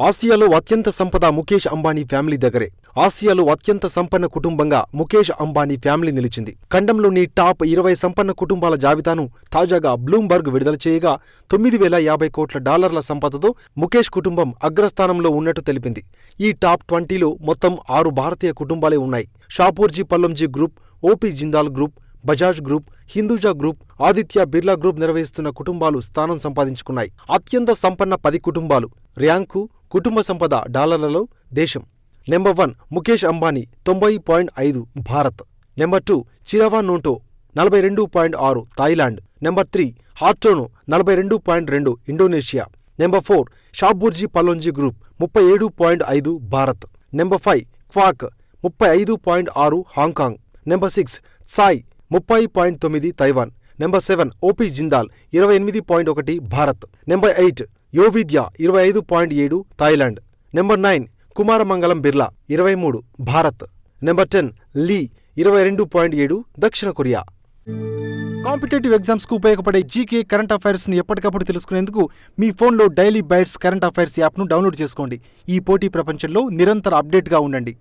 ఆసియాలో అత్యంత సంపద ముఖేష్ అంబానీ ఫ్యామిలీ దగ్గరే. ఆసియాలో అత్యంత సంపన్న కుటుంబంగా ముఖేష్ అంబానీ ఫ్యామిలీ నిలిచింది. ఖండంలోని టాప్ 20 సంపన్న కుటుంబాల జాబితాను తాజాగా బ్లూంబర్గ్ విడుదల చేయగా $9,050 కోట్ల సంపదతో ముఖేష్ కుటుంబం అగ్రస్థానంలో ఉన్నట్టు తెలిపింది. ఈ టాప్ 20లో మొత్తం 6 భారతీయ కుటుంబాలే ఉన్నాయి. Shapoorji Pallonji group, OP Jindal group, Bajaj group, Hinduja group, Aditya Birla group నిర్వహిస్తున్న కుటుంబాలు స్థానం సంపాదించుకున్నాయి. అత్యంత సంపన్న 10 కుటుంబాలు ర్యాంకు కుటుంబ సంపద డాలర్లలో దేశం. నెంబర్ 1 ముఖేష్ అంబానీ 90.5 భారత్. నెంబర్ 2 చిరవా నోటో 42.6 Thailand. Number 3 హార్టోనో 42.2 Indonesia. Number 4 Shapoorji Pallonji group 37.5 Bharat. Number 5 quack 35.6 Hong Kong. Number 6 Sai 30.9 Taiwan. Number 7 OP Jindal 28.1 Bharat. Number 8 యోవిద్యా 25.7 Thailand. Number 9 Kumaramangalam Birla 23 Bharat. Number 10 లీ 22.7 దక్షిణ కొరియా. కాంపిటేటివ్ ఎగ్జామ్స్ కు ఉపయోగపడే జీకే కరెంట్ అఫైర్స్ ని ఎప్పటికప్పుడు తెలుసుకునేందుకు మీ ఫోన్లో డైలీ బైట్స్ కరెంట్ అఫైర్స్ యాప్ను డౌన్లోడ్ చేసుకోండి. ఈ పోటీ ప్రపంచంలో నిరంతర అప్డేట్గా ఉండండి.